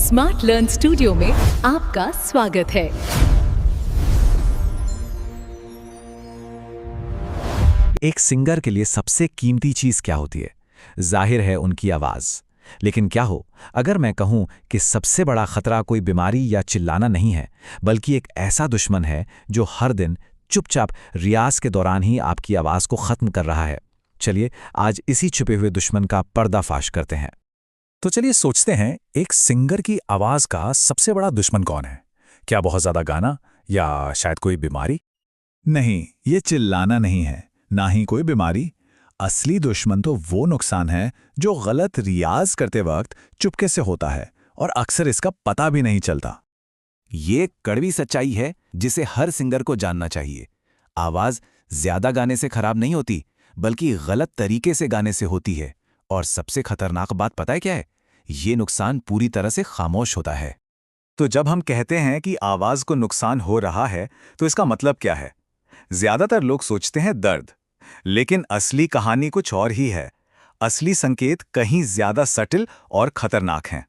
Smart learn studio में आपका स्वागत है। एक सिंगर के लिए सबसे कीमती चीज क्या होती है? जाहिर है उनकी आवाज। लेकिन क्या हो अगर मैं कहूं कि सबसे बड़ा खतरा कोई बीमारी या चिल्लाना नहीं है, बल्कि एक ऐसा दुश्मन है जो हर दिन चुपचाप रियाज के दौरान ही आपकी आवाज को खत्म कर रहा है। चलिए आज इसी छुपे हुए दुश्मन का पर्दाफाश करते हैं। तो चलिए सोचते हैं, एक सिंगर की आवाज का सबसे बड़ा दुश्मन कौन है? क्या बहुत ज्यादा गाना, या शायद कोई बीमारी? नहीं, ये चिल्लाना नहीं है, ना ही कोई बीमारी। असली दुश्मन तो वो नुकसान है जो गलत रियाज करते वक्त चुपके से होता है और अक्सर इसका पता भी नहीं चलता। ये कड़वी सच्चाई है जिसे हर सिंगर को जानना चाहिए। आवाज ज्यादा गाने से खराब नहीं होती, बल्कि गलत तरीके से गाने से होती है। और सबसे खतरनाक बात पता है क्या है? ये नुकसान पूरी तरह से खामोश होता है। तो जब हम कहते हैं कि आवाज को नुकसान हो रहा है, तो इसका मतलब क्या है? ज्यादातर लोग सोचते हैं दर्द, लेकिन असली कहानी कुछ और ही है। असली संकेत कहीं ज्यादा सटिल और खतरनाक हैं।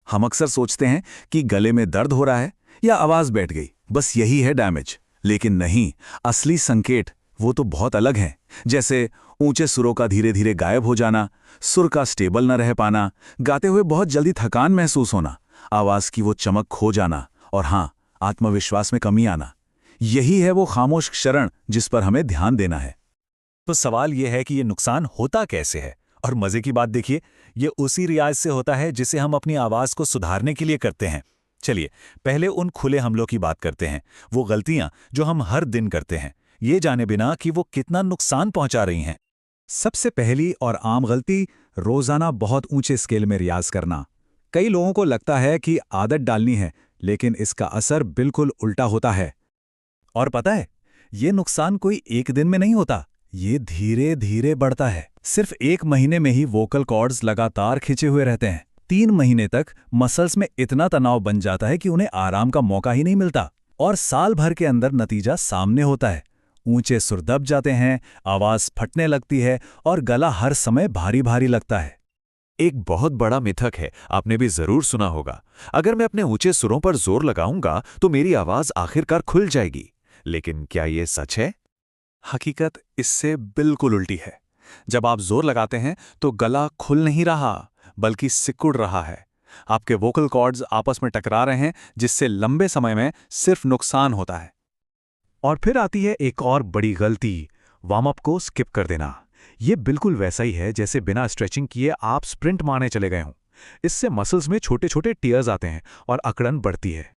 हम अक्सर सोचते हैं कि गले में दर्द हो रहा है या आवाज बैठ गई, बस यही है डैमेज। लेकिन नहीं, असली संकेत वो तो बहुत अलग हैं। जैसे ऊंचे सुरों का धीरे धीरे गायब हो जाना, सुर का स्टेबल न रह पाना, गाते हुए बहुत जल्दी थकान महसूस होना, आवाज की वो चमक खो जाना, और हाँ, आत्मविश्वास में कमी आना। यही है वो खामोश क्षरण जिस पर हमें ध्यान देना है। तो सवाल यह है कि ये नुकसान होता कैसे है? और मजे की बात देखिए, ये उसी रियाज से होता है जिसे हम अपनी आवाज को सुधारने के लिए करते हैं। चलिए पहले उन खुले हमलों की बात करते हैं, वो गलतियां जो हम हर दिन करते हैं, ये जाने बिना कि वो कितना नुकसान पहुंचा रही हैं। सबसे पहली और आम गलती, रोजाना बहुत ऊंचे स्केल में रियाज करना। कई लोगों को लगता है कि आदत डालनी है, लेकिन इसका असर बिल्कुल उल्टा होता है। और पता है, ये नुकसान कोई एक दिन में नहीं होता, ये धीरे धीरे बढ़ता है। सिर्फ 1 महीने में ही वोकल कॉर्ड्स लगातार खिंचे हुए रहते हैं। 3 महीने तक मसल्स में इतना तनाव बन जाता है कि उन्हें आराम का मौका ही नहीं मिलता। और साल भर के अंदर नतीजा सामने होता है। ऊंचे सुर दब जाते हैं, आवाज फटने लगती है और गला हर समय भारी भारी लगता है। एक बहुत बड़ा मिथक है, आपने भी जरूर सुना होगा, अगर मैं अपने ऊंचे सुरों पर जोर लगाऊंगा तो मेरी आवाज आखिरकार खुल जाएगी। लेकिन क्या ये सच है? हकीकत इससे बिल्कुल उल्टी है। जब आप जोर लगाते हैं तो गला खुल नहीं रहा, बल्कि सिकुड़ रहा है। आपके वोकल कॉर्ड्स आपस में टकरा रहे हैं, जिससे लंबे समय में सिर्फ नुकसान होता है। और फिर आती है एक और बड़ी गलती, वार्म अप को स्किप कर देना। ये बिल्कुल वैसा ही है जैसे बिना स्ट्रेचिंग किए आप स्प्रिंट मारने चले गए हों। इससे मसल्स में छोटे छोटे टियर्स आते हैं और अकड़न बढ़ती है।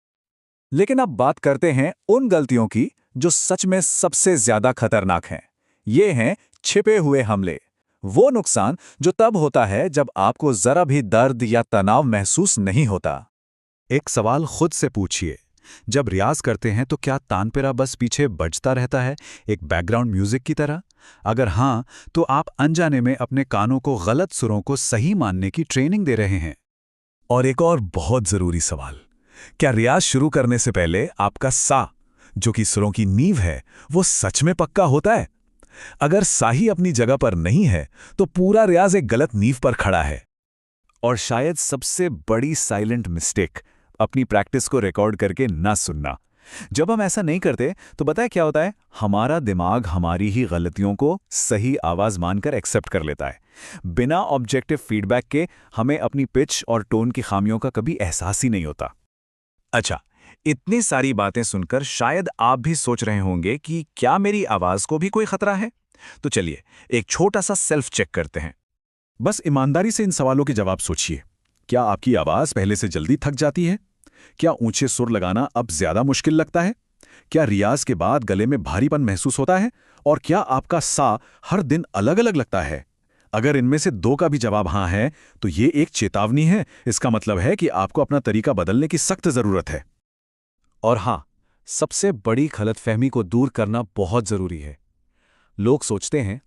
लेकिन अब बात करते हैं उन गलतियों की जो सच में सबसे ज्यादा खतरनाक हैं। ये हैं छिपे हुए हमले। वो नुकसान जो तब होता है जब आपको जरा भी दर्द या तनाव महसूस नहीं होता। एक सवाल खुद से पूछिए, जब रियाज करते हैं तो क्या तानपुरा बस पीछे बजता रहता है, एक बैकग्राउंड म्यूजिक की तरह? अगर हाँ, तो आप अनजाने में अपने कानों को गलत सुरों को सही मानने की ट्रेनिंग दे रहे हैं। और एक और बहुत जरूरी सवाल, क्या रियाज शुरू करने से पहले आपका सा, जो कि सुरों की नींव है, वो सच में पक्का होता है? अगर सा ही अपनी जगह पर नहीं है तो पूरा रियाज एक गलत नींव पर खड़ा है। और शायद सबसे बड़ी साइलेंट मिस्टेक, अपनी प्रैक्टिस को रिकॉर्ड करके ना सुनना। जब हम ऐसा नहीं करते तो पता है क्या होता है? हमारा दिमाग हमारी ही गलतियों को सही आवाज मानकर एक्सेप्ट कर लेता है। बिना ऑब्जेक्टिव फीडबैक के हमें अपनी पिच और टोन की खामियों का कभी एहसास ही नहीं होता। अच्छा, इतनी सारी बातें सुनकर शायद आप भी सोच रहे होंगे कि क्या मेरी आवाज को भी कोई खतरा है? तो चलिए एक छोटा सा सेल्फ चेक करते हैं। बस ईमानदारी से इन सवालों के जवाब सोचिए। क्या आपकी आवाज पहले से जल्दी थक जाती है? क्या ऊंचे सुर लगाना अब ज्यादा मुश्किल लगता है? क्या रियाज के बाद गले में भारीपन महसूस होता है? और क्या आपका सा हर दिन अलग अलग लगता है? अगर इनमें से 2 का भी जवाब हाँ है, तो ये एक चेतावनी है। इसका मतलब है कि आपको अपना तरीका बदलने की सख्त जरूरत है। और हाँ, सबसे बड़ी गलतफहमी को दूर करना बहुत जरूरी है। लोग सोचते हैं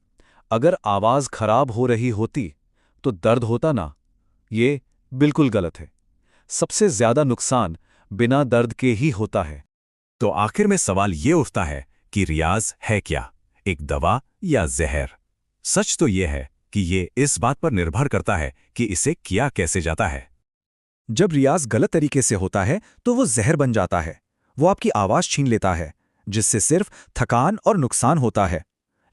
अगर आवाज खराब हो रही होती तो दर्द होता ना। ये बिल्कुल गलत है। सबसे ज्यादा नुकसान बिना दर्द के ही होता है। तो आखिर में सवाल ये उठता है कि रियाज है क्या, एक दवा या जहर? सच तो ये है कि ये इस बात पर निर्भर करता है कि इसे किया कैसे जाता है। जब रियाज गलत तरीके से होता है तो वो जहर बन जाता है। वो आपकी आवाज़ छीन लेता है, जिससे सिर्फ थकान और नुकसान होता है।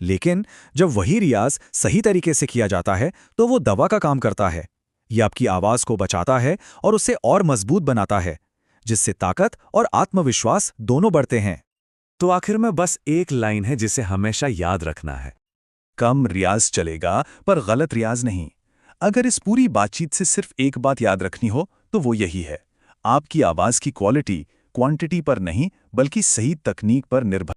लेकिन जब वही रियाज सही तरीके से किया जाता है तो वो दवा का काम करता है। ये आपकी आवाज़ को बचाता है और उसे और मजबूत बनाता है, जिससे ताकत और आत्मविश्वास दोनों बढ़ते हैं। तो आखिर में बस एक लाइन है जिसे हमेशा याद रखना है, कम रियाज चलेगा पर गलत रियाज नहीं। अगर इस पूरी बातचीत से सिर्फ एक बात याद रखनी हो तो वो यही है, आपकी आवाज़ की क्वालिटी क्वांटिटी पर नहीं बल्कि सही तकनीक पर निर्भर